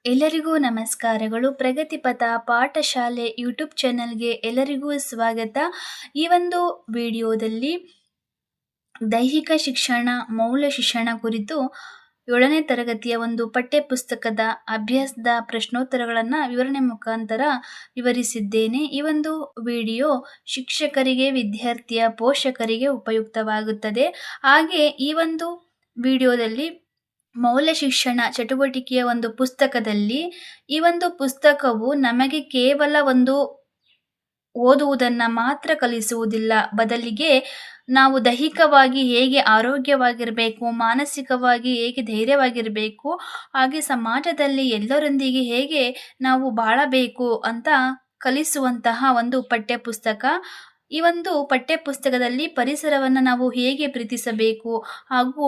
ಎಲ್ಲರಿಗೂ ನಮಸ್ಕಾರಗಳು. ಪ್ರಗತಿಪಥ ಪಾಠಶಾಲೆ ಯೂಟ್ಯೂಬ್ ಚಾನಲ್ಗೆ ಎಲ್ಲರಿಗೂ ಸ್ವಾಗತ. ಈ ಒಂದು ವಿಡಿಯೋದಲ್ಲಿ ದೈಹಿಕ ಶಿಕ್ಷಣ, ಮೌಲ್ಯ ಶಿಕ್ಷಣ ಕುರಿತು 7ನೇ ತರಗತಿಯ ಒಂದು ಪಠ್ಯಪುಸ್ತಕದ ಅಭ್ಯಾಸದ ಪ್ರಶ್ನೋತ್ತರಗಳನ್ನು ವಿವರಣೆ ಮುಖಾಂತರ ವಿವರಿಸಿದ್ದೇನೆ. ಈ ಒಂದು ವಿಡಿಯೋ ಶಿಕ್ಷಕರಿಗೆ, ವಿದ್ಯಾರ್ಥಿಯ ಪೋಷಕರಿಗೆ ಉಪಯುಕ್ತವಾಗುತ್ತದೆ. ಹಾಗೆ ಈ ಒಂದು ವಿಡಿಯೋದಲ್ಲಿ ಮೌಲ್ಯ ಶಿಕ್ಷಣ ಚಟುವಟಿಕೆಯ ಒಂದು ಪುಸ್ತಕದಲ್ಲಿ ಈ ಒಂದು ಪುಸ್ತಕವು ನಮಗೆ ಕೇವಲ ಒಂದು ಓದುವುದನ್ನು ಮಾತ್ರ ಕಲಿಸುವುದಿಲ್ಲ, ಬದಲಿಗೆ ನಾವು ದೈಹಿಕವಾಗಿ ಹೇಗೆ ಆರೋಗ್ಯವಾಗಿರಬೇಕು, ಮಾನಸಿಕವಾಗಿ ಹೇಗೆ ಧೈರ್ಯವಾಗಿರಬೇಕು, ಹಾಗೆ ಸಮಾಜದಲ್ಲಿ ಎಲ್ಲರೊಂದಿಗೆ ಹೇಗೆ ನಾವು ಬಾಳಬೇಕು ಅಂತ ಕಲಿಸುವಂತಹ ಒಂದು ಪಠ್ಯಪುಸ್ತಕ. ಈ ಒಂದು ಪಠ್ಯಪುಸ್ತಕದಲ್ಲಿ ಪರಿಸರವನ್ನು ನಾವು ಹೇಗೆ ಪ್ರೀತಿಸಬೇಕು ಹಾಗೂ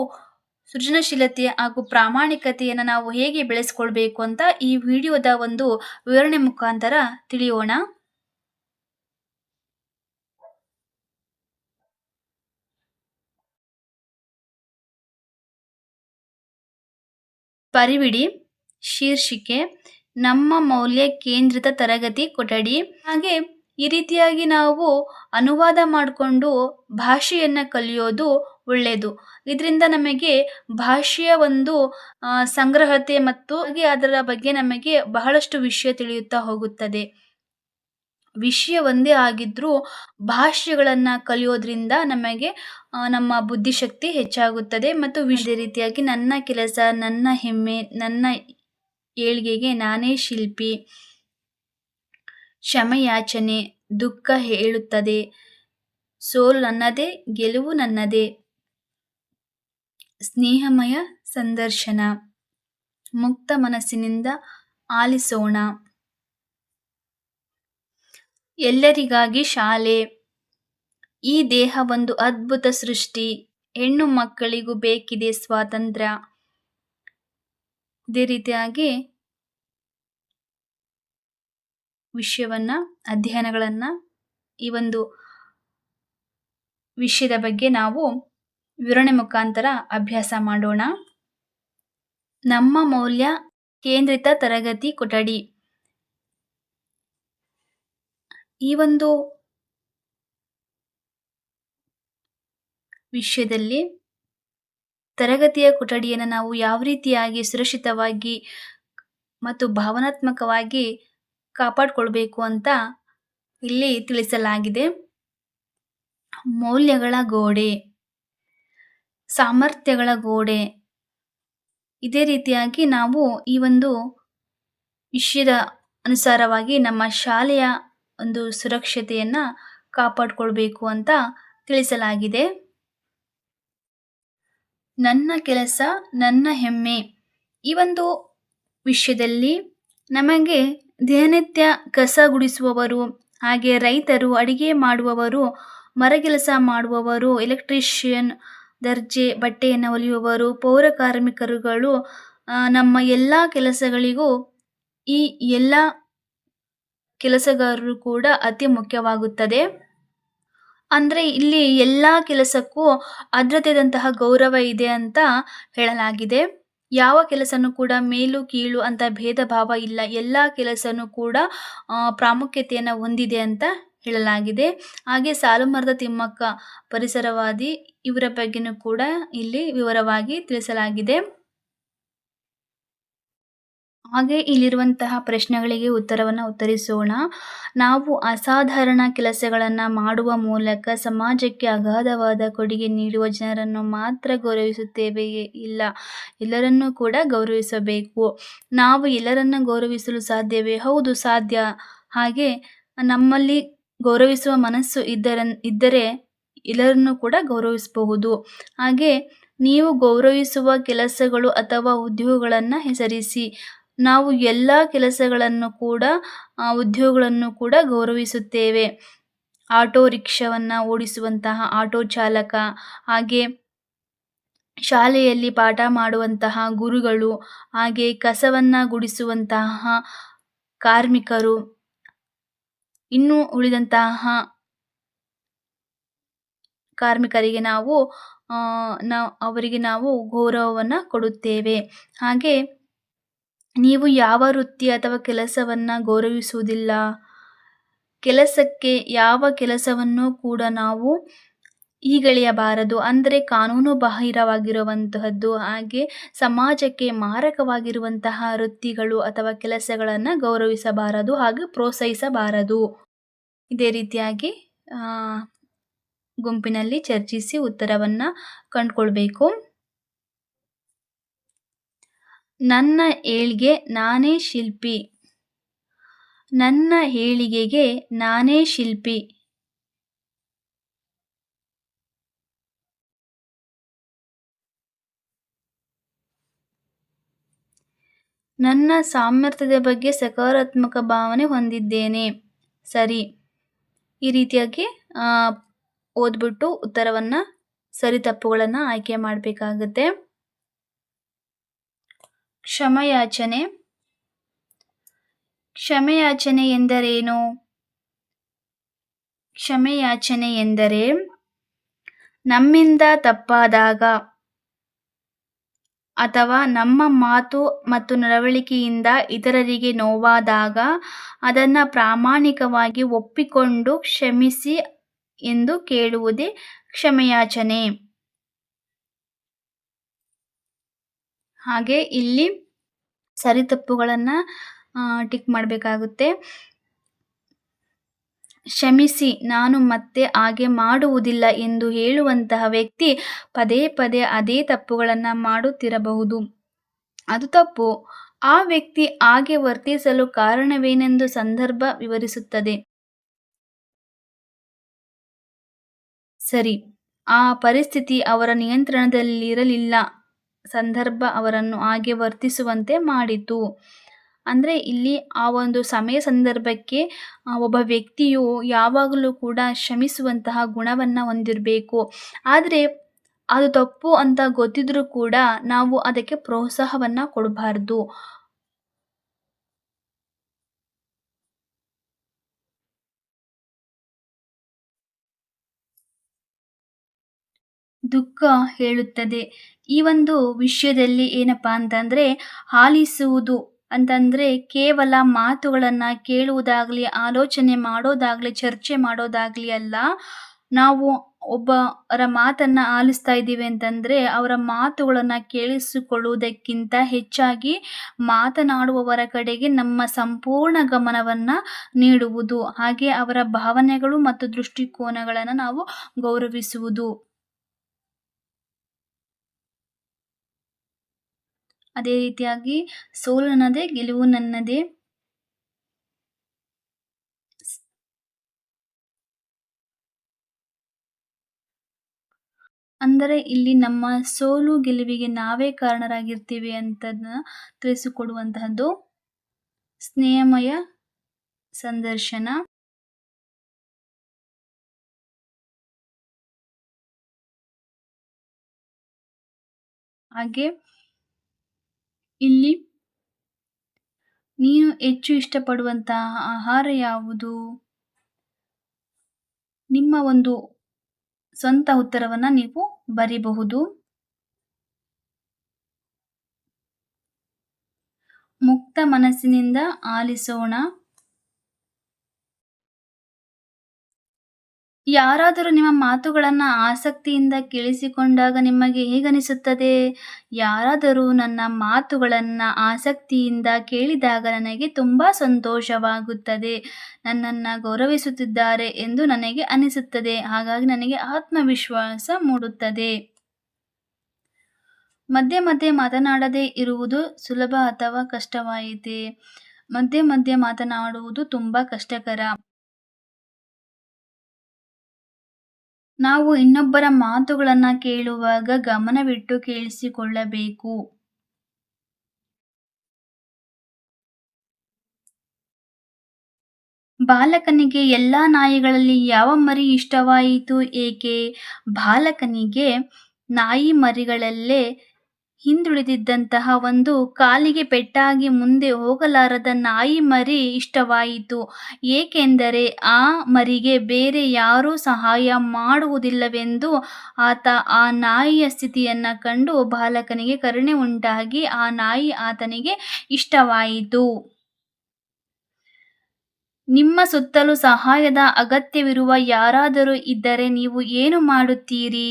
ಸೃಜನಶೀಲತೆ ಹಾಗೂ ಪ್ರಾಮಾಣಿಕತೆಯನ್ನು ನಾವು ಹೇಗೆ ಬೆಳೆಸ್ಕೊಳ್ಬೇಕು ಅಂತ ಈ ವಿಡಿಯೋದ ಒಂದು ವಿವರಣೆ ಮುಖಾಂತರ ತಿಳಿಯೋಣ. ಪರಿವಿಡಿ ಶೀರ್ಷಿಕೆ ನಮ್ಮ ಮೌಲ್ಯ ಕೇಂದ್ರಿತ ತರಗತಿ ಕೊಠಡಿ. ಹಾಗೆ ಈ ರೀತಿಯಾಗಿ ನಾವು ಅನುವಾದ ಮಾಡಿಕೊಂಡು ಭಾಷೆಯನ್ನು ಕಲಿಯೋದು ಒಳ್ಳೆಯದು. ಇದರಿಂದ ನಮಗೆ ಭಾಷೆಯ ಒಂದು ಸಂಗ್ರಹತೆ ಮತ್ತು ಹಾಗೆ ಅದರ ಬಗ್ಗೆ ನಮಗೆ ಬಹಳಷ್ಟು ವಿಷಯ ತಿಳಿಯುತ್ತಾ ಹೋಗುತ್ತದೆ. ವಿಷಯ ಒಂದೇ ಆಗಿದ್ರೂ ಭಾಷೆಗಳನ್ನು ಕಲಿಯೋದ್ರಿಂದ ನಮಗೆ ನಮ್ಮ ಬುದ್ಧಿಶಕ್ತಿ ಹೆಚ್ಚಾಗುತ್ತದೆ. ಮತ್ತು ಇದೇ ರೀತಿಯಾಗಿ ನನ್ನ ಕೆಲಸ, ನನ್ನ ಹೆಮ್ಮೆ, ನನ್ನ ಏಳ್ಗೆಗೆ ನಾನೇ ಶಿಲ್ಪಿ, ಕ್ಷಮೆಯಾಚನೆ, ದುಃಖ ಹೇಳುತ್ತದೆ, ಸೋಲು ನನ್ನದೇ, ಗೆಲುವು ನನ್ನದೇ, ಸ್ನೇಹಮಯ ಸಂದರ್ಶನ, ಮುಕ್ತ ಮನಸ್ಸಿನಿಂದ ಆಲಿಸೋಣ, ಎಲ್ಲರಿಗಾಗಿ ಶಾಲೆ, ಈ ದೇಹ ಒಂದು ಅದ್ಭುತ ಸೃಷ್ಟಿ, ಹೆಣ್ಣು ಮಕ್ಕಳಿಗೂ ಬೇಕಿದೆ ಸ್ವಾತಂತ್ರ್ಯ. ಇದೇ ರೀತಿಯಾಗಿ ವಿಷಯವನ್ನು, ಅಧ್ಯಯನಗಳನ್ನು, ಈ ಒಂದು ವಿಷಯದ ಬಗ್ಗೆ ನಾವು ವಿವರಣೆ ಮುಖಾಂತರ ಅಭ್ಯಾಸ ಮಾಡೋಣ. ನಮ್ಮ ಮೌಲ್ಯ ಕೇಂದ್ರಿತ ತರಗತಿ ಕೊಠಡಿ. ಈ ಒಂದು ವಿಷಯದಲ್ಲಿ ತರಗತಿಯ ಕೊಠಡಿಯನ್ನು ನಾವು ಯಾವ ರೀತಿಯಾಗಿ ಸುರಕ್ಷಿತವಾಗಿ ಮತ್ತು ಭಾವನಾತ್ಮಕವಾಗಿ ಕಾಪಾಡಿಕೊಳ್ಬೇಕು ಅಂತ ಇಲ್ಲಿ ತಿಳಿಸಲಾಗಿದೆ. ಮೌಲ್ಯಗಳ ಗೋಡೆ, ಸಾಮರ್ಥ್ಯಗಳ ಗೋಡೆ. ಇದೇ ರೀತಿಯಾಗಿ ನಾವು ಈ ಒಂದು ವಿಷಯದ ಅನುಸಾರವಾಗಿ ನಮ್ಮ ಶಾಲೆಯ ಒಂದು ಸುರಕ್ಷತೆಯನ್ನು ಕಾಪಾಡಿಕೊಳ್ಬೇಕು ಅಂತ ತಿಳಿಸಲಾಗಿದೆ. ನನ್ನ ಕೆಲಸ, ನನ್ನ ಹೆಮ್ಮೆ. ಈ ಒಂದು ವಿಷಯದಲ್ಲಿ ನಮಗೆ ದಿನನಿತ್ಯ ಕಸ ಗುಡಿಸುವವರು, ಹಾಗೆ ರೈತರು, ಅಡಿಗೆ ಮಾಡುವವರು, ಮರಗೆಲಸ ಮಾಡುವವರು, ಎಲೆಕ್ಟ್ರಿಷಿಯನ್, ದರ್ಜೆ, ಬಟ್ಟೆಯನ್ನು ಹೊಲಿಯುವವರು, ಪೌರ ಕಾರ್ಮಿಕರುಗಳು, ನಮ್ಮ ಎಲ್ಲ ಕೆಲಸಗಳಿಗೂ ಈ ಎಲ್ಲ ಕೆಲಸಗಾರರು ಕೂಡ ಅತಿ ಮುಖ್ಯವಾಗುತ್ತದೆ. ಅಂದರೆ ಇಲ್ಲಿ ಎಲ್ಲ ಕೆಲಸಕ್ಕೂ ಅದರದ್ದೇದಂತಹ ಗೌರವ ಇದೆ ಅಂತ ಹೇಳಲಾಗಿದೆ. ಯಾವ ಕೆಲಸನೂ ಕೂಡ ಮೇಲು ಕೀಳು ಅಂತ ಭೇದ ಭಾವ ಇಲ್ಲ, ಎಲ್ಲ ಕೆಲಸನೂ ಕೂಡ ಪ್ರಾಮುಖ್ಯತೆಯನ್ನು ಹೊಂದಿದೆ ಅಂತ ಹೇಳಲಾಗಿದೆ. ಹಾಗೆ ಸಾಲುಮರದ ತಿಮ್ಮಕ್ಕ ಪರಿಸರವಾದಿ, ಇವರ ಬಗ್ಗೆನೂ ಕೂಡ ಇಲ್ಲಿ ವಿವರವಾಗಿ ತಿಳಿಸಲಾಗಿದೆ. ಹಾಗೆ ಇಲ್ಲಿರುವಂತಹ ಪ್ರಶ್ನೆಗಳಿಗೆ ಉತ್ತರಿಸೋಣ. ನಾವು ಅಸಾಧಾರಣ ಕೆಲಸಗಳನ್ನು ಮಾಡುವ ಮೂಲಕ ಸಮಾಜಕ್ಕೆ ಅಗಾಧವಾದ ಕೊಡುಗೆ ನೀಡುವ ಜನರನ್ನು ಮಾತ್ರ ಗೌರವಿಸುತ್ತೇವೆಯೇ? ಇಲ್ಲ, ಎಲ್ಲರನ್ನೂ ಕೂಡ ಗೌರವಿಸಬೇಕು. ನಾವು ಎಲ್ಲರನ್ನ ಗೌರವಿಸಲು ಸಾಧ್ಯವೇ? ಹೌದು, ಸಾಧ್ಯ. ಹಾಗೆ ನಮ್ಮಲ್ಲಿ ಗೌರವಿಸುವ ಮನಸ್ಸು ಇದ್ದರೆ ಎಲ್ಲರನ್ನೂ ಕೂಡ ಗೌರವಿಸಬಹುದು. ಹಾಗೆ ನೀವು ಗೌರವಿಸುವ ಕೆಲಸಗಳು ಅಥವಾ ಉದ್ಯೋಗಗಳನ್ನು ಹೆಸರಿಸಿ. ನಾವು ಎಲ್ಲ ಕೆಲಸಗಳನ್ನು ಕೂಡ ಉದ್ಯೋಗಗಳನ್ನು ಕೂಡ ಗೌರವಿಸುತ್ತೇವೆ. ಆಟೋ ರಿಕ್ಷಾವನ್ನು ಓಡಿಸುವಂತಹ ಆಟೋ ಚಾಲಕ, ಹಾಗೆ ಶಾಲೆಯಲ್ಲಿ ಪಾಠ ಮಾಡುವಂತಹ ಗುರುಗಳು, ಹಾಗೆ ಕಸವನ್ನು ಗುಡಿಸುವಂತಹ ಕಾರ್ಮಿಕರು, ಇನ್ನು ಉಳಿದಂತಹ ಕಾರ್ಮಿಕರಿಗೆ ಅವರಿಗೆ ನಾವು ಗೌರವವನ್ನು ಕೊಡುತ್ತೇವೆ. ಹಾಗೆ ನೀವು ಯಾವ ವೃತ್ತಿ ಅಥವಾ ಕೆಲಸವನ್ನ ಗೌರವಿಸುವುದಿಲ್ಲ. ಕೆಲಸಕ್ಕೆ ಯಾವ ಕೆಲಸವನ್ನು ಕೂಡ ನಾವು ಹೀಗಳೆಯಬಾರದು. ಅಂದರೆ ಕಾನೂನು ಬಾಹಿರವಾಗಿರುವಂತಹದ್ದು, ಹಾಗೆ ಸಮಾಜಕ್ಕೆ ಮಾರಕವಾಗಿರುವಂತಹ ವೃತ್ತಿಗಳು ಅಥವಾ ಕೆಲಸಗಳನ್ನು ಗೌರವಿಸಬಾರದು, ಹಾಗೆ ಪ್ರೋತ್ಸಾಹಿಸಬಾರದು. ಇದೇ ರೀತಿಯಾಗಿ ಆ, ಗುಂಪಿನಲ್ಲಿ ಚರ್ಚಿಸಿ ಉತ್ತರವನ್ನು ಕಂಡುಕೊಳ್ಬೇಕು. ನನ್ನ ಏಳ್ಗೆ ನಾನೇ ಶಿಲ್ಪಿ. ನನ್ನ ಏಳಿಗೆಗೆ ನಾನೇ ಶಿಲ್ಪಿ. ನನ್ನ ಸಾಮರ್ಥ್ಯದ ಬಗ್ಗೆ ಸಕಾರಾತ್ಮಕ ಭಾವನೆ ಹೊಂದಿದ್ದೇನೆ. ಸರಿ. ಈ ರೀತಿಯಾಗಿ ಓದ್ಬಿಟ್ಟು ಉತ್ತರವನ್ನು ಸರಿ ತಪ್ಪುಗಳನ್ನು ಆಯ್ಕೆ ಮಾಡಬೇಕಾಗುತ್ತೆ. ಕ್ಷಮೆಯಾಚನೆ. ಕ್ಷಮೆಯಾಚನೆ ಎಂದರೇನು? ಕ್ಷಮೆಯಾಚನೆ ಎಂದರೆ ನಮ್ಮಿಂದ ತಪ್ಪಾದಾಗ ಅಥವಾ ನಮ್ಮ ಮಾತು ಮತ್ತು ನಡವಳಿಕೆಯಿಂದ ಇತರರಿಗೆ ನೋವಾದಾಗ ಅದನ್ನು ಪ್ರಾಮಾಣಿಕವಾಗಿ ಒಪ್ಪಿಕೊಂಡು ಕ್ಷಮಿಸಿ ಎಂದು ಕೇಳುವುದೇ ಕ್ಷಮೆಯಾಚನೆ. ಹಾಗೆ ಇಲ್ಲಿ ಸರಿ ತಪ್ಪುಗಳನ್ನು ಟಿಕ್ ಮಾಡಬೇಕಾಗುತ್ತೆ. ಕ್ಷಮಿಸಿ, ನಾನು ಮತ್ತೆ ಹಾಗೆ ಮಾಡುವುದಿಲ್ಲ ಎಂದು ಹೇಳುವಂತಹ ವ್ಯಕ್ತಿ ಪದೇ ಪದೇ ಅದೇ ತಪ್ಪುಗಳನ್ನು ಮಾಡುತ್ತಿರಬಹುದು. ಅದು ತಪ್ಪು. ಆ ವ್ಯಕ್ತಿ ಹಾಗೆ ವರ್ತಿಸಲು ಕಾರಣವೇನೆಂದು ಸಂದರ್ಭ ವಿವರಿಸುತ್ತದೆ. ಸರಿ, ಆ ಪರಿಸ್ಥಿತಿ ಅವರ ನಿಯಂತ್ರಣದಲ್ಲಿರಲಿಲ್ಲ. ಸಂದರ್ಭ ಅವರನ್ನು ಹಾಗೆ ವರ್ತಿಸುವಂತೆ ಮಾಡಿತು. ಅಂದರೆ ಇಲ್ಲಿ ಆ ಒಂದು ಸಮಯ ಸಂದರ್ಭಕ್ಕೆ ಒಬ್ಬ ವ್ಯಕ್ತಿಯು ಯಾವಾಗಲೂ ಕೂಡ ಕ್ಷಮಿಸುವಂತಹ ಗುಣವನ್ನು ಹೊಂದಿರಬೇಕು. ಆದರೆ ಅದು ತಪ್ಪು ಅಂತ ಗೊತ್ತಿದ್ರೂ ಕೂಡ ನಾವು ಅದಕ್ಕೆ ಪ್ರೋತ್ಸಾಹವನ್ನು ಕೊಡಬಾರ್ದು. ದುಃಖ ಹೇಳುತ್ತದೆ. ಈ ಒಂದು ವಿಷಯದಲ್ಲಿ ಏನಪ್ಪಾ ಅಂತಂದರೆ, ಆಲಿಸುವುದು ಅಂತಂದರೆ ಕೇವಲ ಮಾತುಗಳನ್ನು ಕೇಳುವುದಾಗಲಿ, ಆಲೋಚನೆ ಮಾಡೋದಾಗಲಿ, ಚರ್ಚೆ ಮಾಡೋದಾಗಲಿ ಅಲ್ಲ. ನಾವು ಒಬ್ಬರ ಮಾತನ್ನು ಆಲಿಸ್ತಾ ಇದ್ದೀವಿ ಅಂತಂದರೆ ಅವರ ಮಾತುಗಳನ್ನು ಕೇಳಿಸಿಕೊಳ್ಳುವುದಕ್ಕಿಂತ ಹೆಚ್ಚಾಗಿ ಮಾತನಾಡುವವರ ಕಡೆಗೆ ನಮ್ಮ ಸಂಪೂರ್ಣ ಗಮನವನ್ನು ನೀಡುವುದು, ಹಾಗೆ ಅವರ ಭಾವನೆಗಳು ಮತ್ತು ದೃಷ್ಟಿಕೋನಗಳನ್ನು ನಾವು ಗೌರವಿಸುವುದು. ಅದೇ ರೀತಿಯಾಗಿ ಸೋಲು ನನ್ನದೇ, ಗೆಲುವು ನನ್ನದೇ. ಅಂದರೆ ಇಲ್ಲಿ ನಮ್ಮ ಸೋಲು ಗೆಲುವಿಗೆ ನಾವೇ ಕಾರಣರಾಗಿರ್ತೀವಿ ಅಂತದನ್ನ ತಿಳಿಸಿಕೊಡುವಂತಹದ್ದು. ಸ್ನೇಹಮಯ ಸಂದರ್ಶನ. ಹಾಗೆ ಇಲ್ಲಿ ನೀನು ಹೆಚ್ಚು ಇಷ್ಟಪಡುವಂತಹ ಆಹಾರ ಯಾವುದು? ನಿಮ್ಮ ಒಂದು ಸ್ವಂತ ಉತ್ತರವನ್ನು ನೀವು ಬರೀಬಹುದು. ಮುಕ್ತ ಮನಸ್ಸಿನಿಂದ ಆಲಿಸೋಣ. ಯಾರಾದರೂ ನಿಮ್ಮ ಮಾತುಗಳನ್ನು ಆಸಕ್ತಿಯಿಂದ ಕೇಳಿಸಿಕೊಂಡಾಗ ನಿಮಗೆ ಹೇಗನಿಸುತ್ತದೆ? ಯಾರಾದರೂ ನನ್ನ ಮಾತುಗಳನ್ನು ಆಸಕ್ತಿಯಿಂದ ಕೇಳಿದಾಗ ನನಗೆ ತುಂಬ ಸಂತೋಷವಾಗುತ್ತದೆ. ನನ್ನನ್ನು ಗೌರವಿಸುತ್ತಿದ್ದಾರೆ ಎಂದು ನನಗೆ ಅನಿಸುತ್ತದೆ. ಹಾಗಾಗಿ ನನಗೆ ಆತ್ಮವಿಶ್ವಾಸ ಮೂಡುತ್ತದೆ. ಮಧ್ಯೆ ಮಧ್ಯೆ ಮಾತನಾಡದೇ ಇರುವುದು ಸುಲಭ ಅಥವಾ ಕಷ್ಟವಾಯಿತೆ? ಮಧ್ಯೆ ಮಧ್ಯೆ ಮಾತನಾಡುವುದು ತುಂಬ ಕಷ್ಟಕರ. ನಾವು ಇನ್ನೊಬ್ಬರ ಮಾತುಗಳನ್ನು ಕೇಳುವಾಗ ಗಮನವಿಟ್ಟು ಕೇಳಿಸಿಕೊಳ್ಳಬೇಕು. ಬಾಲಕನಿಗೆ ಎಲ್ಲ ನಾಯಿಗಳಲ್ಲಿ ಯಾವ ಮರಿ ಇಷ್ಟವಾಯಿತು, ಏಕೆ? ಬಾಲಕನಿಗೆ ನಾಯಿ ಮರಿಗಳಲ್ಲೇ ಹಿಂದುಳಿದಿದ್ದಂತಹ ಒಂದು ಕಾಲಿಗೆ ಪೆಟ್ಟಾಗಿ ಮುಂದೆ ಹೋಗಲಾರದ ನಾಯಿ ಮರಿ ಇಷ್ಟವಾಯಿತು. ಏಕೆಂದರೆ ಆ ಮರಿಗೆ ಬೇರೆ ಯಾರೂ ಸಹಾಯ ಮಾಡುವುದಿಲ್ಲವೆಂದು ಆತ ಆ ನಾಯಿಯ ಸ್ಥಿತಿಯನ್ನು ಕಂಡು ಬಾಲಕನಿಗೆ ಕರುಣೆ ಉಂಟಾಗಿ ಆ ನಾಯಿ ಆತನಿಗೆ ಇಷ್ಟವಾಯಿತು. ನಿಮ್ಮ ಸುತ್ತಲೂ ಸಹಾಯದ ಅಗತ್ಯವಿರುವ ಯಾರಾದರೂ ಇದ್ದರೆ ನೀವು ಏನು ಮಾಡುತ್ತೀರಿ?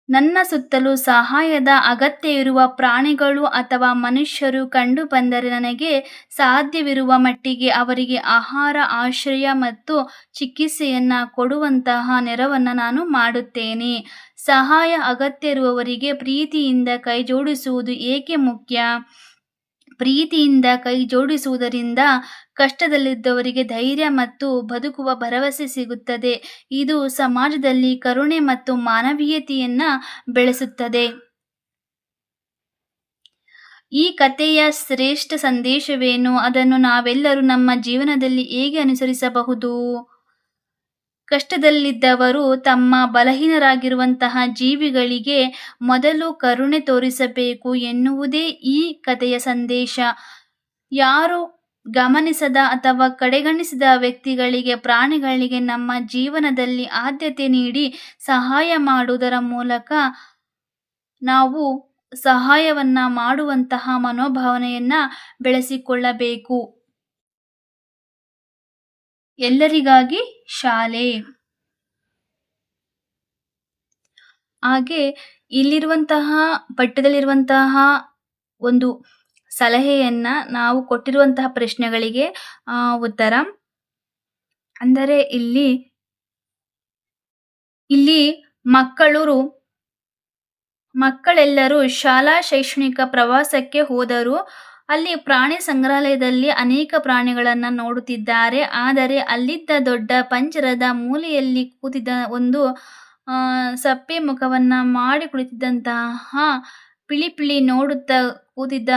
ನನ್ನ ಸುತ್ತಲೂ ಸಹಾಯದ ಅಗತ್ಯವಿರುವ ಪ್ರಾಣಿಗಳು ಅಥವಾ ಮನುಷ್ಯರು ಕಂಡುಬಂದರೆ ನನಗೆ ಸಾಧ್ಯವಿರುವ ಮಟ್ಟಿಗೆ ಅವರಿಗೆ ಆಹಾರ, ಆಶ್ರಯ ಮತ್ತು ಚಿಕಿತ್ಸೆಯನ್ನು ಕೊಡುವಂತಹ ನೆರವನ್ನು ನಾನು ಮಾಡುತ್ತೇನೆ. ಸಹಾಯ ಅಗತ್ಯ ಇರುವವರಿಗೆ ಪ್ರೀತಿಯಿಂದ ಕೈಜೋಡಿಸುವುದು ಏಕೆ ಮುಖ್ಯ? ಪ್ರೀತಿಯಿಂದ ಕೈಜೋಡಿಸುವುದರಿಂದ ಕಷ್ಟದಲ್ಲಿದ್ದವರಿಗೆ ಧೈರ್ಯ ಮತ್ತು ಬದುಕುವ ಭರವಸೆ ಸಿಗುತ್ತದೆ. ಇದು ಸಮಾಜದಲ್ಲಿ ಕರುಣೆ ಮತ್ತು ಮಾನವೀಯತೆಯನ್ನು ಬೆಳೆಸುತ್ತದೆ. ಈ ಕಥೆಯ ಶ್ರೇಷ್ಠ ಸಂದೇಶವೇನು? ಅದನ್ನು ನಾವೆಲ್ಲರೂ ನಮ್ಮ ಜೀವನದಲ್ಲಿ ಹೇಗೆ ಅನುಸರಿಸಬಹುದು? ಕಷ್ಟದಲ್ಲಿದ್ದವರು ತಮ್ಮ ಬಲಹೀನರಾಗಿರುವಂತಹ ಜೀವಿಗಳಿಗೆ ಮೊದಲು ಕರುಣೆ ತೋರಿಸಬೇಕು ಎನ್ನುವುದೇ ಈ ಕಥೆಯ ಸಂದೇಶ. ಯಾರು ಗಮನಿಸದ ಅಥವಾ ಕಡೆಗಣಿಸಿದ ವ್ಯಕ್ತಿಗಳಿಗೆ, ಪ್ರಾಣಿಗಳಿಗೆ ನಮ್ಮ ಜೀವನದಲ್ಲಿ ಆದ್ಯತೆ ನೀಡಿ ಸಹಾಯ ಮಾಡುವುದರ ಮೂಲಕ ನಾವು ಸಹಾಯವನ್ನ ಮಾಡುವಂತಹ ಮನೋಭಾವನೆಯನ್ನ ಬೆಳೆಸಿಕೊಳ್ಳಬೇಕು. ಎಲ್ಲರಿಗಾಗಿ ಶಾಲೆ. ಹಾಗೆ ಇಲ್ಲಿರುವಂತಹ ಪಠ್ಯದಲ್ಲಿರುವಂತಹ ಒಂದು ಸಲಹೆಯನ್ನ ನಾವು ಕೊಟ್ಟಿರುವಂತಹ ಪ್ರಶ್ನೆಗಳಿಗೆ ಉತ್ತರ ಅಂದರೆ ಇಲ್ಲಿ ಮಕ್ಕಳೆಲ್ಲರೂ ಶಾಲಾ ಶೈಕ್ಷಣಿಕ ಪ್ರವಾಸಕ್ಕೆ ಹೋದರು. ಅಲ್ಲಿ ಪ್ರಾಣಿ ಸಂಗ್ರಹಾಲಯದಲ್ಲಿ ಅನೇಕ ಪ್ರಾಣಿಗಳನ್ನು ನೋಡುತ್ತಿದ್ದಾರೆ. ಆದರೆ ಅಲ್ಲಿದ್ದ ದೊಡ್ಡ ಪಂಜರದ ಮೂಲೆಯಲ್ಲಿ ಕೂತಿದ್ದ ಒಂದು ಸಪ್ಪೆ ಮುಖವನ್ನ ಮಾಡಿ ಕುಳಿತಿದ್ದಂತಹ ಪಿಳಿ ನೋಡುತ್ತಾ ಕೂತಿದ್ದ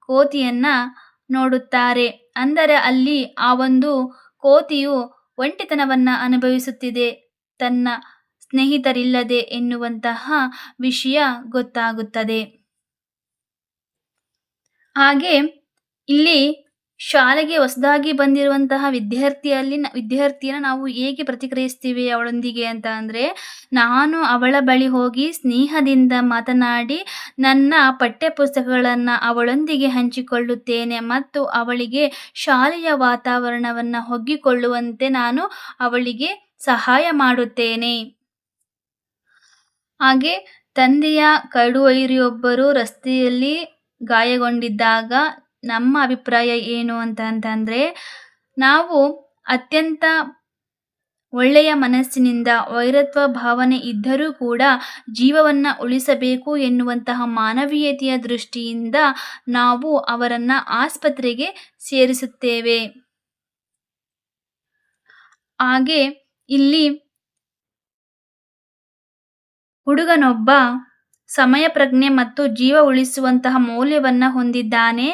ಕೋತಿಯನ್ನ ನೋಡುತ್ತಾರೆ. ಅಂದರೆ ಅಲ್ಲಿ ಆ ಒಂದು ಕೋತಿಯು ಒಂಟಿತನವನ್ನ ಅನುಭವಿಸುತ್ತಿದೆ, ತನ್ನ ಸ್ನೇಹಿತರಿಲ್ಲದೆ ಎನ್ನುವಂತಹ ವಿಷಯ ಗೊತ್ತಾಗುತ್ತದೆ. ಹಾಗೆ ಇಲ್ಲಿ ಶಾಲೆಗೆ ಹೊಸದಾಗಿ ಬಂದಿರುವಂತಹ ವಿದ್ಯಾರ್ಥಿಯನ್ನ ನಾವು ಹೇಗೆ ಪ್ರತಿಕ್ರಿಯಿಸ್ತೀವಿ ಅವಳೊಂದಿಗೆ ಅಂತ ಅಂದರೆ, ನಾನು ಅವಳ ಬಳಿ ಹೋಗಿ ಸ್ನೇಹದಿಂದ ಮಾತನಾಡಿ ನನ್ನ ಪಠ್ಯಪುಸ್ತಕಗಳನ್ನು ಅವಳೊಂದಿಗೆ ಹಂಚಿಕೊಳ್ಳುತ್ತೇನೆ ಮತ್ತು ಅವಳಿಗೆ ಶಾಲೆಯ ವಾತಾವರಣವನ್ನು ಒಗ್ಗಿಕೊಳ್ಳುವಂತೆ ನಾನು ಅವಳಿಗೆ ಸಹಾಯ ಮಾಡುತ್ತೇನೆ. ಹಾಗೆ ತಂದೆಯ ಕಡುವೈರಿಯೊಬ್ಬರು ರಸ್ತೆಯಲ್ಲಿ ಗಾಯಗೊಂಡಿದ್ದಾಗ ನಮ್ಮ ಅಭಿಪ್ರಾಯ ಏನು ಅಂತಂದರೆ, ನಾವು ಅತ್ಯಂತ ಒಳ್ಳೆಯ ಮನಸ್ಸಿನಿಂದ ವೈರತ್ವ ಭಾವನೆ ಇದ್ದರೂ ಕೂಡ ಜೀವವನ್ನು ಉಳಿಸಬೇಕು ಎನ್ನುವಂತಹ ಮಾನವೀಯತೆಯ ದೃಷ್ಟಿಯಿಂದ ನಾವು ಅವರನ್ನು ಆಸ್ಪತ್ರೆಗೆ ಸೇರಿಸುತ್ತೇವೆ. ಹಾಗೆ ಇಲ್ಲಿ ಹುಡುಗನೊಬ್ಬ ಸಮಯ ಪ್ರಜ್ಞೆ ಮತ್ತು ಜೀವ ಉಳಿಸುವಂತಹ ಮೌಲ್ಯವನ್ನು ಹೊಂದಿದ್ದಾನೆ.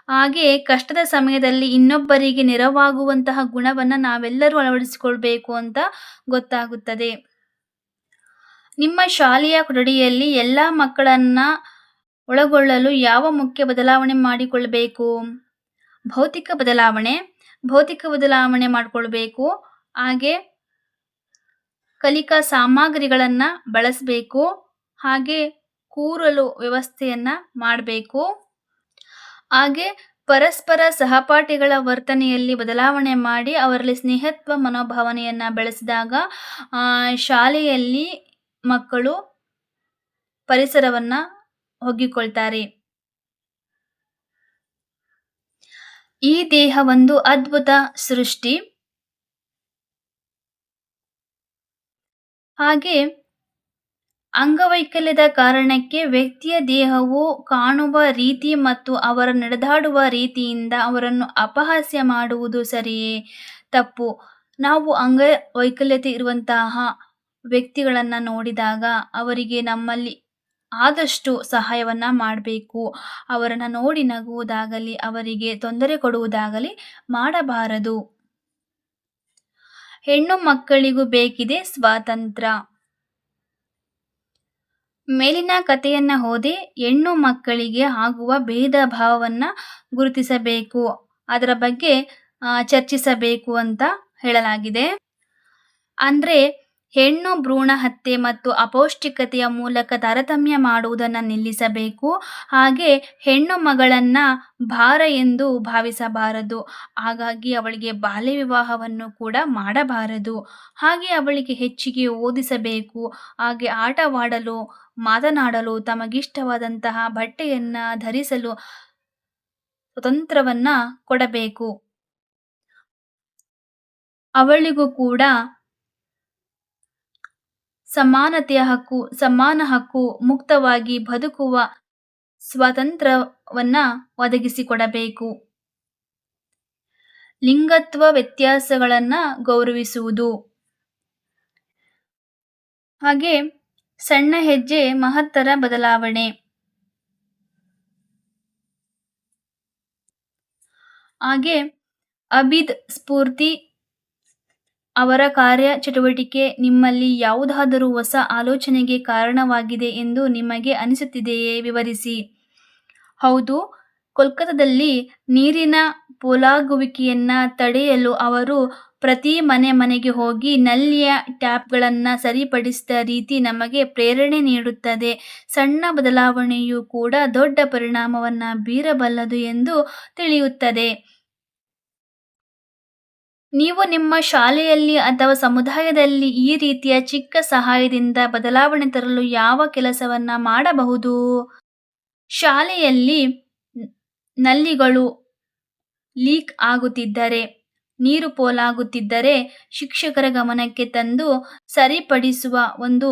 ಹಾಗೆ ಕಷ್ಟದ ಸಮಯದಲ್ಲಿ ಇನ್ನೊಬ್ಬರಿಗೆ ನೆರವಾಗುವಂತಹ ಗುಣವನ್ನು ನಾವೆಲ್ಲರೂ ಅಳವಡಿಸಿಕೊಳ್ಬೇಕು ಅಂತ ಗೊತ್ತಾಗುತ್ತದೆ. ನಿಮ್ಮ ಶಾಲೆಯ ಕೊಠಡಿಯಲ್ಲಿ ಎಲ್ಲ ಮಕ್ಕಳನ್ನ ಒಳಗೊಳ್ಳಲು ಯಾವ ಮುಖ್ಯ ಬದಲಾವಣೆ ಮಾಡಿಕೊಳ್ಬೇಕು? ಭೌತಿಕ ಬದಲಾವಣೆ ಮಾಡಿಕೊಳ್ಬೇಕು. ಹಾಗೆ ಕಲಿಕಾ ಸಾಮಗ್ರಿಗಳನ್ನ ಬಳಸಬೇಕು. ಹಾಗೆ ಕೂರಲು ವ್ಯವಸ್ಥೆಯನ್ನ ಮಾಡಬೇಕು. ಹಾಗೆ ಪರಸ್ಪರ ಸಹಪಾಠಿಗಳ ವರ್ತನೆಯಲ್ಲಿ ಬದಲಾವಣೆ ಮಾಡಿ ಅವರಲ್ಲಿ ಸ್ನೇಹತ್ವ ಮನೋಭಾವನೆಯನ್ನ ಬೆಳೆಸಿದಾಗ ಶಾಲೆಯಲ್ಲಿ ಮಕ್ಕಳು ಪರಿಸರವನ್ನ ಒಗ್ಗಿಕೊಳ್ತಾರೆ. ಈ ದೇಹ ಒಂದು ಅದ್ಭುತ ಸೃಷ್ಟಿ. ಹಾಗೆ ಅಂಗವೈಕಲ್ಯದ ಕಾರಣಕ್ಕೆ ವ್ಯಕ್ತಿಯ ದೇಹವು ಕಾಣುವ ರೀತಿ ಮತ್ತು ಅವರ ನಡೆದಾಡುವ ರೀತಿಯಿಂದ ಅವರನ್ನು ಅಪಹಾಸ್ಯ ಮಾಡುವುದು ಸರಿಯೇ? ತಪ್ಪು. ನಾವು ಅಂಗವೈಕಲ್ಯತೆ ಇರುವಂತಹ ವ್ಯಕ್ತಿಗಳನ್ನು ನೋಡಿದಾಗ ಅವರಿಗೆ ನಮ್ಮಲ್ಲಿ ಆದಷ್ಟು ಸಹಾಯವನ್ನ ಮಾಡಬೇಕು. ಅವರನ್ನು ನೋಡಿ ನಗುವುದಾಗಲಿ, ಅವರಿಗೆ ತೊಂದರೆ ಕೊಡುವುದಾಗಲಿ ಮಾಡಬಾರದು. ಹೆಣ್ಣು ಮಕ್ಕಳಿಗೂ ಬೇಕಿದೆ ಸ್ವಾತಂತ್ರ್ಯ. ಮೇಲಿನ ಕಥೆಯನ್ನ ಓದಿ ಹೆಣ್ಣು ಮಕ್ಕಳಿಗೆ ಆಗುವ ಭೇದ ಭಾವವನ್ನ ಗುರುತಿಸಬೇಕು. ಅದರ ಬಗ್ಗೆ ಚರ್ಚಿಸಬೇಕು ಅಂತ ಹೇಳಲಾಗಿದೆ. ಅಂದ್ರೆ ಹೆಣ್ಣು ಭ್ರೂಣ ಹತ್ಯೆ ಮತ್ತು ಅಪೌಷ್ಟಿಕತೆಯ ಮೂಲಕ ತಾರತಮ್ಯ ಮಾಡುವುದನ್ನು ನಿಲ್ಲಿಸಬೇಕು. ಹಾಗೆ ಹೆಣ್ಣು ಮಗಳನ್ನ ಭಾರ ಎಂದು ಭಾವಿಸಬಾರದು. ಹಾಗಾಗಿ ಅವಳಿಗೆ ಬಾಲ್ಯ ವಿವಾಹವನ್ನು ಕೂಡ ಮಾಡಬಾರದು. ಹಾಗೆ ಅವಳಿಗೆ ಹೆಚ್ಚಿಗೆ ಓದಿಸಬೇಕು. ಹಾಗೆ ಆಟವಾಡಲು, ಮಾತನಾಡಲು, ತಮಗಿಷ್ಟವಾದಂತಹ ಬಟ್ಟೆಯನ್ನ ಧರಿಸಲು ಸ್ವತಂತ್ರವನ್ನ ಕೊಡಬೇಕು. ಅವಳಿಗೂ ಕೂಡ ಸಮಾನ ಹಕ್ಕು, ಮುಕ್ತವಾಗಿ ಬದುಕುವ ಸ್ವಾತಂತ್ರ್ಯವನ್ನ ಒದಗಿಸಿಕೊಡಬೇಕು. ಲಿಂಗತ್ವ ವ್ಯತ್ಯಾಸಗಳನ್ನ ಗೌರವಿಸುವುದು. ಹಾಗೆ ಸಣ್ಣ ಹೆಜ್ಜೆ ಮಹತ್ತರ ಬದಲಾವಣೆ. ಹಾಗೆ ಅಬಿದ್ ಸ್ಫೂರ್ತಿ ಅವರ ಕಾರ್ಯ ಚಟುವಟಿಕೆ ನಿಮ್ಮಲ್ಲಿ ಯಾವುದಾದರೂ ಹೊಸ ಆಲೋಚನೆಗೆ ಕಾರಣವಾಗಿದೆ ಎಂದು ನಿಮಗೆ ಅನಿಸುತ್ತಿದೆಯೇ? ವಿವರಿಸಿ. ಹೌದು, ಕೋಲ್ಕತ್ತಾದಲ್ಲಿ ನೀರಿನ ಪೋಲಾಗುವಿಕೆಯನ್ನ ತಡೆಯಲು ಅವರು ಪ್ರತಿ ಮನೆಗೆ ಹೋಗಿ ನಲ್ಲಿಯ ಟ್ಯಾಪ್ಗಳನ್ನು ಸರಿಪಡಿಸಿದ ರೀತಿ ನಮಗೆ ಪ್ರೇರಣೆ ನೀಡುತ್ತದೆ. ಸಣ್ಣ ಬದಲಾವಣೆಯೂ ಕೂಡ ದೊಡ್ಡ ಪರಿಣಾಮವನ್ನ ಬೀರಬಲ್ಲದು ಎಂದು ತಿಳಿಯುತ್ತದೆ. ನೀವು ನಿಮ್ಮ ಶಾಲೆಯಲ್ಲಿ ಅಥವಾ ಸಮುದಾಯದಲ್ಲಿ ಈ ರೀತಿಯ ಚಿಕ್ಕ ಸಹಾಯದಿಂದ ಬದಲಾವಣೆ ತರಲು ಯಾವ ಕೆಲಸವನ್ನ ಮಾಡಬಹುದು? ಶಾಲೆಯಲ್ಲಿ ನಲ್ಲಿಗಳು ಲೀಕ್ ಆಗುತ್ತಿದ್ದರೆ, ನೀರು ಪೋಲಾಗುತ್ತಿದ್ದರೆ ಶಿಕ್ಷಕರ ಗಮನಕ್ಕೆ ತಂದು ಸರಿಪಡಿಸುವ ಒಂದು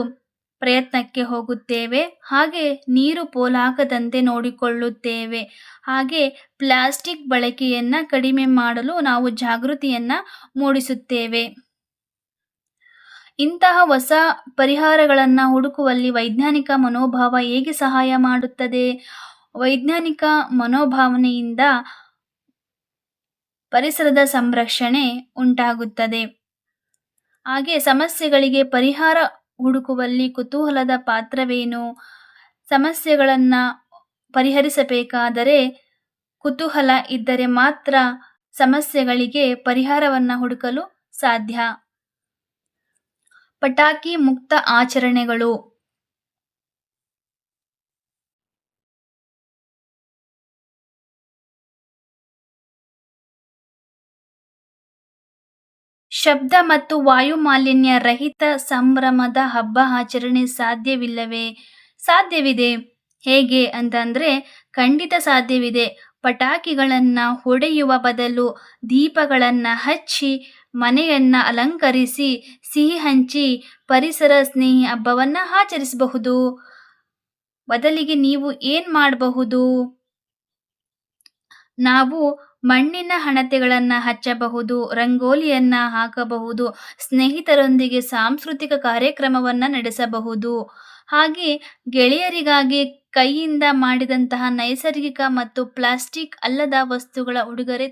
ಪ್ರಯತ್ನಕ್ಕೆ ಹೋಗುತ್ತೇವೆ. ಹಾಗೆ ನೀರು ಪೋಲಾಗದಂತೆ ನೋಡಿಕೊಳ್ಳುತ್ತೇವೆ. ಹಾಗೆ ಪ್ಲಾಸ್ಟಿಕ್ ಬಳಕೆಯನ್ನ ಕಡಿಮೆ ಮಾಡಲು ನಾವು ಜಾಗೃತಿಯನ್ನ ಮೂಡಿಸುತ್ತೇವೆ. ಇಂತಹ ಹೊಸ ಪರಿಹಾರಗಳನ್ನ ಹುಡುಕುವಲ್ಲಿ ವೈಜ್ಞಾನಿಕ ಮನೋಭಾವ ಹೇಗೆ ಸಹಾಯ ಮಾಡುತ್ತದೆ? ವೈಜ್ಞಾನಿಕ ಮನೋಭಾವನೆಯಿಂದ ಪರಿಸರದ ಸಂರಕ್ಷಣೆ ಉಂಟಾಗುತ್ತದೆ. ಹಾಗೆ ಸಮಸ್ಯೆಗಳಿಗೆ ಪರಿಹಾರ ಹುಡುಕುವಲ್ಲಿ ಕುತೂಹಲದ ಪಾತ್ರವೇನು? ಸಮಸ್ಯೆಗಳನ್ನ ಪರಿಹರಿಸಬೇಕಾದರೆ ಕುತೂಹಲ ಇದ್ದರೆ ಮಾತ್ರ ಸಮಸ್ಯೆಗಳಿಗೆ ಪರಿಹಾರವನ್ನ ಹುಡುಕಲು ಸಾಧ್ಯ. ಪಟಾಕಿ ಮುಕ್ತ ಆಚರಣೆಗಳು. ಶಬ್ದ ಮತ್ತು ವಾಯು ಮಾಲಿನ್ಯ ರಹಿತ ಸಂಭ್ರಮದ ಹಬ್ಬ ಆಚರಣೆ ಸಾಧ್ಯವಿಲ್ಲವೇ? ಸಾಧ್ಯವಿದೆ. ಹೇಗೆ ಅಂತಂದ್ರೆ ಖಂಡಿತ ಸಾಧ್ಯವಿದೆ. ಪಟಾಕಿಗಳನ್ನ ಹೊಡೆಯುವ ಬದಲು ದೀಪಗಳನ್ನ ಹಚ್ಚಿ, ಮನೆಯನ್ನ ಅಲಂಕರಿಸಿ, ಸಿಹಿ ಹಂಚಿ ಪರಿಸರ ಸ್ನೇಹಿ ಹಬ್ಬವನ್ನ ಆಚರಿಸಬಹುದು. ಬದಲಿಗೆ ನೀವು ಏನ್ ಮಾಡಬಹುದು? ನಾವು ಮಣ್ಣಿನ ಹಣತೆಗಳನ್ನ ಹಚ್ಚಬಹುದು, ರಂಗೋಲಿಯನ್ನ ಹಾಕಬಹುದು, ಸ್ನೇಹಿತರೊಂದಿಗೆ ಸಾಂಸ್ಕೃತಿಕ ಕಾರ್ಯಕ್ರಮವನ್ನ ನಡೆಸಬಹುದು. ಹಾಗೆ ಗೆಳೆಯರಿಗಾಗಿ ಕೈಯಿಂದ ಮಾಡಿದಂತಹ ನೈಸರ್ಗಿಕ ಮತ್ತು ಪ್ಲಾಸ್ಟಿಕ್ ಅಲ್ಲದ ವಸ್ತುಗಳ ಉಡುಗೊರೆ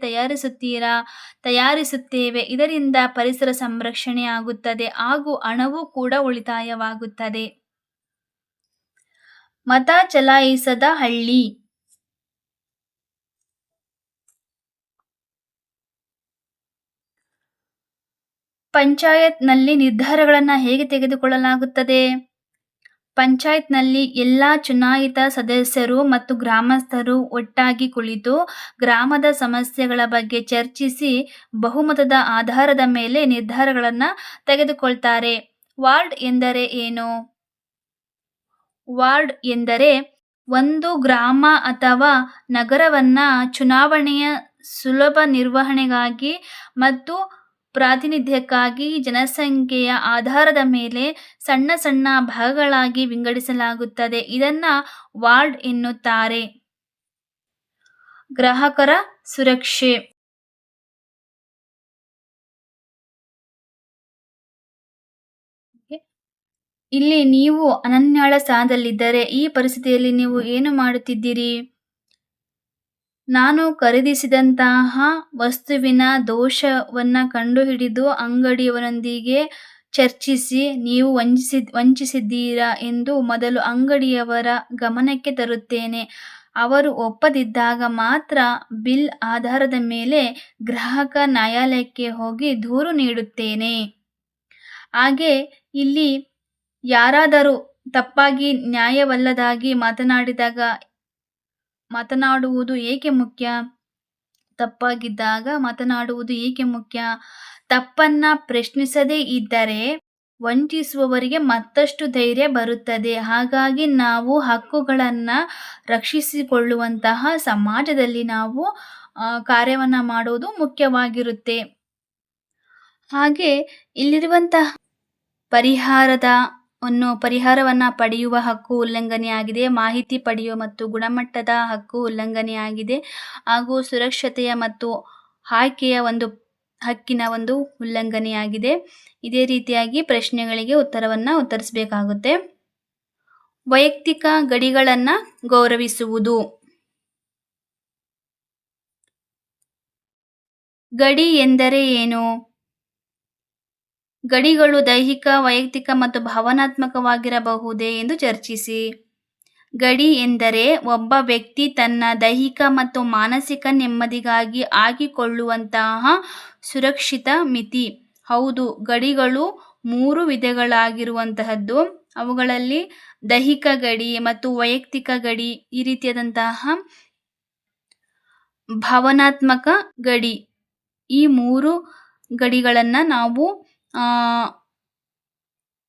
ತಯಾರಿಸುತ್ತೇವೆ. ಇದರಿಂದ ಪರಿಸರ ಸಂರಕ್ಷಣೆ ಆಗುತ್ತದೆ ಹಾಗೂ ಹಣವೂ ಕೂಡ ಉಳಿತಾಯವಾಗುತ್ತದೆ. ಮತ ಚಲಾಯಿಸದ ಹಳ್ಳಿ. ಪಂಚಾಯತ್ನಲ್ಲಿ ನಿರ್ಧಾರಗಳನ್ನು ಹೇಗೆ ತೆಗೆದುಕೊಳ್ಳಲಾಗುತ್ತದೆ? ಪಂಚಾಯತ್ನಲ್ಲಿ ಎಲ್ಲಾ ಚುನಾಯಿತ ಸದಸ್ಯರು ಮತ್ತು ಗ್ರಾಮಸ್ಥರು ಒಟ್ಟಾಗಿ ಕುಳಿತು ಗ್ರಾಮದ ಸಮಸ್ಯೆಗಳ ಬಗ್ಗೆ ಚರ್ಚಿಸಿ ಬಹುಮತದ ಆಧಾರದ ಮೇಲೆ ನಿರ್ಧಾರಗಳನ್ನು ತೆಗೆದುಕೊಳ್ತಾರೆ. ವಾರ್ಡ್ ಎಂದರೆ ಏನು? ವಾರ್ಡ್ ಎಂದರೆ ಒಂದು ಗ್ರಾಮ ಅಥವಾ ನಗರವನ್ನ ಚುನಾವಣೆಯ ಸುಲಭ ನಿರ್ವಹಣೆಗಾಗಿ ಮತ್ತು ಪ್ರಾತಿನಿಧ್ಯಕ್ಕಾಗಿ ಜನಸಂಖ್ಯೆಯ ಆಧಾರದ ಮೇಲೆ ಸಣ್ಣ ಸಣ್ಣ ಭಾಗಗಳಾಗಿ ವಿಂಗಡಿಸಲಾಗುತ್ತದೆ. ಇದನ್ನ ವಾರ್ಡ್ ಎನ್ನುತ್ತಾರೆ. ಗ್ರಾಹಕರ ಸುರಕ್ಷೆ. ಇಲ್ಲಿ ನೀವು ಅನನ್ಯಾಳ ಸ್ಥಾನದಲ್ಲಿದ್ದರೆ ಈ ಪರಿಸ್ಥಿತಿಯಲ್ಲಿ ನೀವು ಏನು ಮಾಡುತ್ತಿದ್ದೀರಿ? ನಾನು ಖರೀದಿಸಿದಂತಹ ವಸ್ತುವಿನ ದೋಷವನ್ನ ಕಂಡುಹಿಡಿದು ಅಂಗಡಿಯವನೊಂದಿಗೆ ಚರ್ಚಿಸಿ ನೀವು ವಂಚಿಸಿದ್ದೀರಾ ಎಂದು ಮೊದಲು ಅಂಗಡಿಯವರ ಗಮನಕ್ಕೆ ತರುತ್ತೇನೆ. ಅವರು ಒಪ್ಪದಿದ್ದಾಗ ಮಾತ್ರ ಬಿಲ್ ಆಧಾರದ ಮೇಲೆ ಗ್ರಾಹಕ ನ್ಯಾಯಾಲಯಕ್ಕೆ ಹೋಗಿ ದೂರು ನೀಡುತ್ತೇನೆ. ಹಾಗೆ ಇಲ್ಲಿ ಯಾರಾದರೂ ತಪ್ಪಾಗಿ ನ್ಯಾಯವಲ್ಲದಾಗಿ ಮಾತನಾಡುವುದು ಏಕೆ ಮುಖ್ಯ? ತಪ್ಪಾಗಿದ್ದಾಗ ಮಾತನಾಡುವುದು ಏಕೆ ಮುಖ್ಯ? ತಪ್ಪನ್ನ ಪ್ರಶ್ನಿಸದೇ ಇದ್ದರೆ ವಂಚಿಸುವವರಿಗೆ ಮತ್ತಷ್ಟು ಧೈರ್ಯ ಬರುತ್ತದೆ. ಹಾಗಾಗಿ ನಾವು ಹಕ್ಕುಗಳನ್ನ ರಕ್ಷಿಸಿಕೊಳ್ಳುವಂತಹ ಸಮಾಜದಲ್ಲಿ ನಾವು ಕಾರ್ಯವನ್ನ ಮಾಡುವುದು ಮುಖ್ಯವಾಗಿರುತ್ತೆ. ಹಾಗೆ ಇಲ್ಲಿರುವಂತಹ ಪರಿಹಾರವನ್ನ ಪಡೆಯುವ ಹಕ್ಕು ಉಲ್ಲಂಘನೆಯಾಗಿದೆ. ಮಾಹಿತಿ ಪಡೆಯುವ ಮತ್ತು ಗುಣಮಟ್ಟದ ಹಕ್ಕು ಉಲ್ಲಂಘನೆಯಾಗಿದೆ. ಹಾಗೂ ಸುರಕ್ಷತೆಯ ಮತ್ತು ಆಯ್ಕೆಯ ಹಕ್ಕಿನ ಉಲ್ಲಂಘನೆಯಾಗಿದೆ. ಇದೇ ರೀತಿಯಾಗಿ ಪ್ರಶ್ನೆಗಳಿಗೆ ಉತ್ತರಿಸಬೇಕಾಗುತ್ತೆ. ವೈಯಕ್ತಿಕ ಗಡಿಗಳನ್ನ ಗೌರವಿಸುವುದು. ಗಡಿ ಎಂದರೆ ಏನು? ಗಡಿಗಳು ದೈಹಿಕ, ವೈಯಕ್ತಿಕ ಮತ್ತು ಭಾವನಾತ್ಮಕವಾಗಿರಬಹುದೇ ಎಂದು ಚರ್ಚಿಸಿ. ಗಡಿ ಎಂದರೆ ಒಬ್ಬ ವ್ಯಕ್ತಿ ತನ್ನ ದೈಹಿಕ ಮತ್ತು ಮಾನಸಿಕ ನೆಮ್ಮದಿಗಾಗಿ ಹಾಕಿಕೊಳ್ಳುವಂತಹ ಸುರಕ್ಷಿತ ಮಿತಿ. ಹೌದು, ಗಡಿಗಳು 3 ವಿಧಗಳಾಗಿರುವಂತಹದ್ದು. ಅವುಗಳಲ್ಲಿ ದೈಹಿಕ ಗಡಿ ಮತ್ತು ವೈಯಕ್ತಿಕ ಗಡಿ, ಈ ರೀತಿಯಾದಂತಹ ಭಾವನಾತ್ಮಕ ಗಡಿ, ಈ 3 ಗಡಿಗಳನ್ನ ನಾವು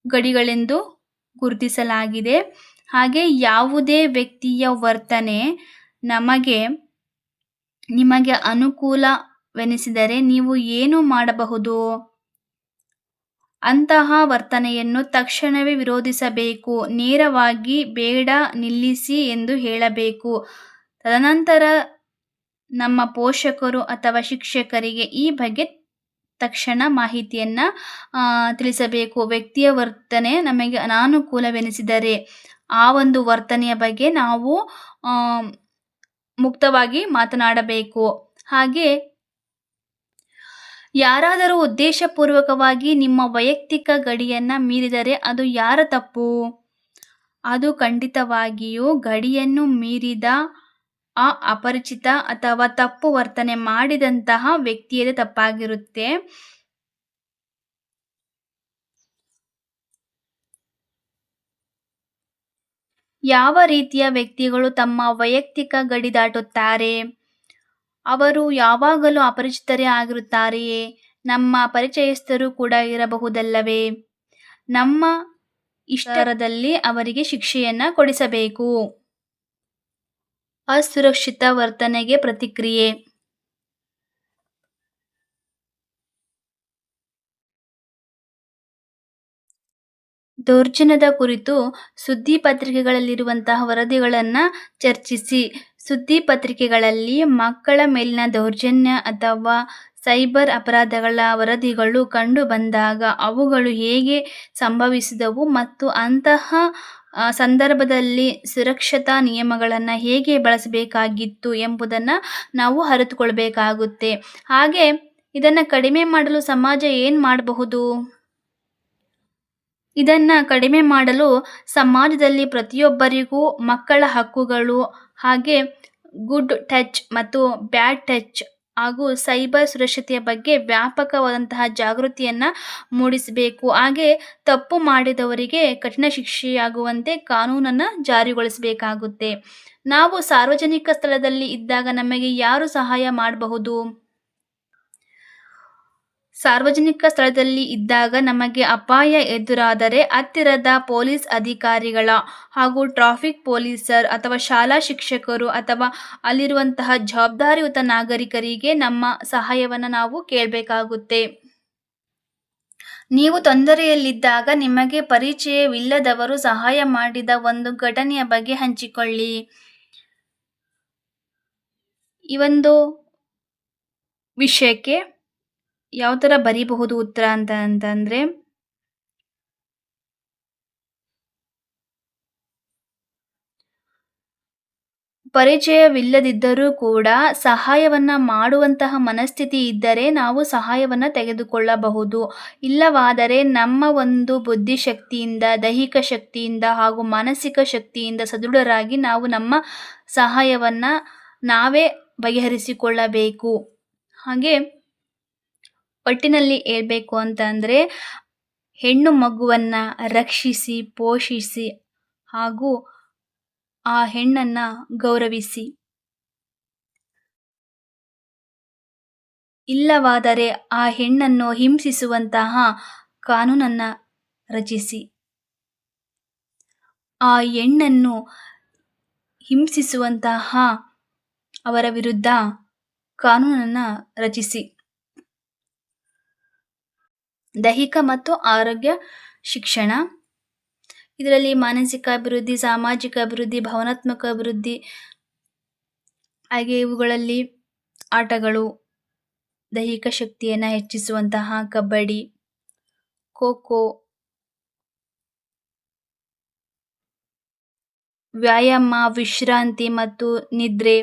ಗಡಿಗಳೆಂದು ಗುರುತಿಸಲಾಗಿದೆ. ಹಾಗೆ ಯಾವುದೇ ವ್ಯಕ್ತಿಯ ವರ್ತನೆ ನಿಮಗೆ ಅನುಕೂಲವೆನಿಸಿದರೆ ನೀವು ಏನು ಮಾಡಬಹುದು? ಅಂತಹ ವರ್ತನೆಯನ್ನು ತಕ್ಷಣವೇ ವಿರೋಧಿಸಬೇಕು. ನೇರವಾಗಿ ಬೇಡ, ನಿಲ್ಲಿಸಿ ಎಂದು ಹೇಳಬೇಕು. ತದನಂತರ ನಮ್ಮ ಪೋಷಕರು ಅಥವಾ ಶಿಕ್ಷಕರಿಗೆ ಈ ಬಗ್ಗೆ ತಕ್ಷಣ ಮಾಹಿತಿಯನ್ನ ತಿಳಿಸಬೇಕು. ವ್ಯಕ್ತಿಯ ವರ್ತನೆ ನಮಗೆ ಅನಾನುಕೂಲವೆನಿಸಿದರೆ ಆ ವರ್ತನೆಯ ಬಗ್ಗೆ ನಾವು ಮುಕ್ತವಾಗಿ ಮಾತನಾಡಬೇಕು. ಹಾಗೆ ಯಾರಾದರೂ ಉದ್ದೇಶಪೂರ್ವಕವಾಗಿ ನಿಮ್ಮ ವೈಯಕ್ತಿಕ ಗಡಿಯನ್ನ ಮೀರಿದರೆ ಅದು ಯಾರ ತಪ್ಪು? ಅದು ಖಂಡಿತವಾಗಿಯೂ ಗಡಿಯನ್ನು ಮೀರಿದ ಆ ಅಪರಿಚಿತ ಅಥವಾ ತಪ್ಪು ವರ್ತನೆ ಮಾಡಿದಂತಹ ವ್ಯಕ್ತಿಯದೇ ತಪ್ಪಾಗಿರುತ್ತೆ. ಯಾವ ರೀತಿಯ ವ್ಯಕ್ತಿಗಳು ತಮ್ಮ ವೈಯಕ್ತಿಕ ಗಡಿ ದಾಟುತ್ತಾರೆ? ಅವರು ಯಾವಾಗಲೂ ಅಪರಿಚಿತರೇ ಆಗಿರುತ್ತಾರೆಯೇ? ನಮ್ಮ ಪರಿಚಯಸ್ಥರು ಕೂಡ ಇರಬಹುದಲ್ಲವೇ? ನಮ್ಮ ಇಷ್ಟರದಲ್ಲಿ ಅವರಿಗೆ ಶಿಕ್ಷೆಯನ್ನ ಕೊಡಿಸಬೇಕು. ಅಸುರಕ್ಷಿತ ವರ್ತನೆಗೆ ಪ್ರತಿಕ್ರಿಯೆ. ದೌರ್ಜನ್ಯದ ಕುರಿತು ಸುದ್ದಿ ಪತ್ರಿಕೆಗಳಲ್ಲಿರುವಂತಹ ವರದಿಗಳನ್ನ ಚರ್ಚಿಸಿ. ಸುದ್ದಿ ಪತ್ರಿಕೆಗಳಲ್ಲಿ ಮಕ್ಕಳ ಮೇಲಿನ ದೌರ್ಜನ್ಯ ಅಥವಾ ಸೈಬರ್ ಅಪರಾಧಗಳ ವರದಿಗಳು ಕಂಡು ಬಂದಾಗ ಅವುಗಳು ಹೇಗೆ ಸಂಭವಿಸಿದವು ಮತ್ತು ಅಂತಹ ಸಂದರ್ಭದಲ್ಲಿ ಸುರಕ್ಷತಾ ನಿಯಮಗಳನ್ನು ಹೇಗೆ ಬಳಸಬೇಕಾಗಿತ್ತು ಎಂಬುದನ್ನು ನಾವು ಅರಿತುಕೊಳ್ಬೇಕಾಗುತ್ತೆ. ಹಾಗೆ ಇದನ್ನು ಕಡಿಮೆ ಮಾಡಲು ಸಮಾಜ ಏನು ಮಾಡಬಹುದು? ಇದನ್ನ ಕಡಿಮೆ ಮಾಡಲು ಸಮಾಜದಲ್ಲಿ ಪ್ರತಿಯೊಬ್ಬರಿಗೂ ಮಕ್ಕಳ ಹಕ್ಕುಗಳು, ಹಾಗೆ ಗುಡ್ ಟಚ್ ಮತ್ತು ಬ್ಯಾಡ್ ಟಚ್ ಹಾಗೂ ಸೈಬರ್ ಸುರಕ್ಷತೆಯ ಬಗ್ಗೆ ವ್ಯಾಪಕವಾದಂತಹ ಜಾಗೃತಿಯನ್ನ ಮೂಡಿಸಬೇಕು. ಹಾಗೆ ತಪ್ಪು ಮಾಡಿದವರಿಗೆ ಕಠಿಣ ಶಿಕ್ಷೆಯಾಗುವಂತೆ ಕಾನೂನನ್ನು ಜಾರಿಗೊಳಿಸಬೇಕಾಗುತ್ತೆ. ನಾವು ಸಾರ್ವಜನಿಕ ಸ್ಥಳದಲ್ಲಿ ಇದ್ದಾಗ ನಮಗೆ ಯಾರು ಸಹಾಯ ಮಾಡಬಹುದು? ಸಾರ್ವಜನಿಕ ಸ್ಥಳದಲ್ಲಿ ಇದ್ದಾಗ ನಮಗೆ ಅಪಾಯ ಎದುರಾದರೆ ಹತ್ತಿರದ ಪೊಲೀಸ್ ಅಧಿಕಾರಿಗಳ ಹಾಗೂ ಟ್ರಾಫಿಕ್ ಪೊಲೀಸರ್ ಅಥವಾ ಶಾಲಾ ಶಿಕ್ಷಕರು ಅಥವಾ ಅಲ್ಲಿರುವಂತಹ ಜವಾಬ್ದಾರಿಯುತ ನಾಗರಿಕರಿಗೆ ನಮ್ಮ ಸಹಾಯವನ್ನು ನಾವು ಕೇಳಬೇಕಾಗುತ್ತೆ. ನೀವು ತೊಂದರೆಯಲ್ಲಿದ್ದಾಗ ನಿಮಗೆ ಪರಿಚಯವಿಲ್ಲದವರು ಸಹಾಯ ಮಾಡಿದ ಒಂದು ಘಟನೆಯ ಬಗ್ಗೆ ಹಂಚಿಕೊಳ್ಳಿ. ಈ ಒಂದು ವಿಷಯಕ್ಕೆ ಯಾವ ಥರ ಬರೀಬಹುದು ಉತ್ತರ ಅಂತಂದ್ರೆ, ಪರಿಚಯವಿಲ್ಲದಿದ್ದರೂ ಕೂಡ ಸಹಾಯವನ್ನ ಮಾಡುವಂತಹ ಮನಸ್ಥಿತಿ ಇದ್ದರೆ ನಾವು ಸಹಾಯವನ್ನ ತೆಗೆದುಕೊಳ್ಳಬಹುದು. ಇಲ್ಲವಾದರೆ ನಮ್ಮ ಒಂದು ಬುದ್ಧಿಶಕ್ತಿಯಿಂದ, ದೈಹಿಕ ಶಕ್ತಿಯಿಂದ ಹಾಗೂ ಮಾನಸಿಕ ಶಕ್ತಿಯಿಂದ ಸದೃಢರಾಗಿ ನಾವು ನಮ್ಮ ಸಹಾಯವನ್ನ ನಾವೇ ಬಗೆಹರಿಸಿಕೊಳ್ಳಬೇಕು. ಹಾಗೆ ಒಟ್ಟಿನಲ್ಲಿ ಹೇಳ್ಬೇಕು ಅಂತ ಅಂದರೆ, ಹೆಣ್ಣು ಮಗುವನ್ನ ರಕ್ಷಿಸಿ, ಪೋಷಿಸಿ ಹಾಗೂ ಆ ಹೆಣ್ಣನ್ನ ಗೌರವಿಸಿ. ಇಲ್ಲವಾದರೆ ಆ ಹೆಣ್ಣನ್ನು ಹಿಂಸಿಸುವಂತಹ ಕಾನೂನನ್ನ ರಚಿಸಿ. ಆ ಹೆಣ್ಣನ್ನು ಹಿಂಸಿಸುವಂತಹ ಅವರ ವಿರುದ್ಧ ಕಾನೂನನ್ನ ರಚಿಸಿ. ದೈಹಿಕ ಮತ್ತು ಆರೋಗ್ಯ ಶಿಕ್ಷಣ, ಇದರಲ್ಲಿ ಮಾನಸಿಕ ಅಭಿವೃದ್ಧಿ, ಸಾಮಾಜಿಕ ಅಭಿವೃದ್ಧಿ, ಭಾವನಾತ್ಮಕ ಅಭಿವೃದ್ಧಿ, ಹಾಗೆ ಇವುಗಳಲ್ಲಿ ಆಟಗಳು, ದೈಹಿಕ ಶಕ್ತಿಯನ್ನು ಹೆಚ್ಚಿಸುವಂತಹ ಕಬಡ್ಡಿ, ಖೋ ಖೋ, ವ್ಯಾಯಾಮ, ವಿಶ್ರಾಂತಿ ಮತ್ತು ನಿದ್ರೆ,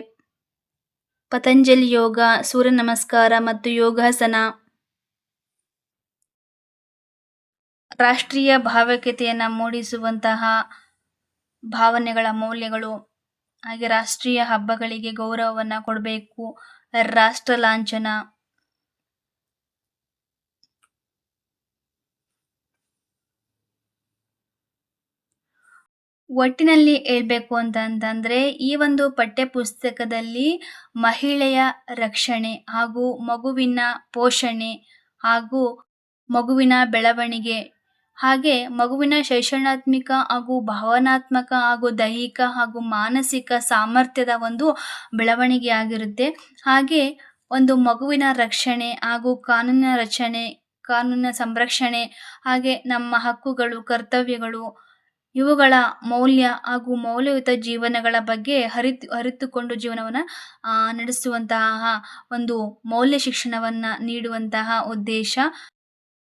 ಪತಂಜಲಿ ಯೋಗ, ಸೂರ್ಯ ನಮಸ್ಕಾರ ಮತ್ತು ಯೋಗಾಸನ, ರಾಷ್ಟ್ರೀಯ ಭಾವೈಕ್ಯತೆಯನ್ನು ಮೂಡಿಸುವಂತಹ ಭಾವನೆಗಳ ಮೌಲ್ಯಗಳು, ಹಾಗೆ ರಾಷ್ಟ್ರೀಯ ಹಬ್ಬಗಳಿಗೆ ಗೌರವವನ್ನು ಕೊಡಬೇಕು, ರಾಷ್ಟ್ರ ಲಾಂಛನ, ಒಟ್ಟಿನಲ್ಲಿ ಹೇಳ್ಬೇಕು ಅಂತಂದರೆ ಈ ಒಂದು ಪಠ್ಯ ಪುಸ್ತಕದಲ್ಲಿ ಮಹಿಳೆಯ ರಕ್ಷಣೆ ಹಾಗೂ ಮಗುವಿನ ಪೋಷಣೆ ಹಾಗೂ ಮಗುವಿನ ಬೆಳವಣಿಗೆ, ಹಾಗೆ ಮಗುವಿನ ಶೈಕ್ಷಣಾತ್ಮಕ ಹಾಗೂ ಭಾವನಾತ್ಮಕ ಹಾಗೂ ದೈಹಿಕ ಹಾಗೂ ಮಾನಸಿಕ ಸಾಮರ್ಥ್ಯದ ಒಂದು ಬೆಳವಣಿಗೆ ಆಗಿರುತ್ತೆ. ಹಾಗೆ ಒಂದು ಮಗುವಿನ ರಕ್ಷಣೆ ಹಾಗೂ ಕಾನೂನಿನ ರಚನೆ, ಕಾನೂನಿನ ಸಂರಕ್ಷಣೆ, ಹಾಗೆ ನಮ್ಮ ಹಕ್ಕುಗಳು, ಕರ್ತವ್ಯಗಳು, ಇವುಗಳ ಮೌಲ್ಯ ಹಾಗೂ ಮೌಲ್ಯಯುತ ಜೀವನಗಳ ಬಗ್ಗೆ ಅರಿತುಕೊಂಡು ಜೀವನವನ್ನು ನಡೆಸುವಂತಹ ಒಂದು ಮೌಲ್ಯ ಶಿಕ್ಷಣವನ್ನು ನೀಡುವಂತಹ ಉದ್ದೇಶ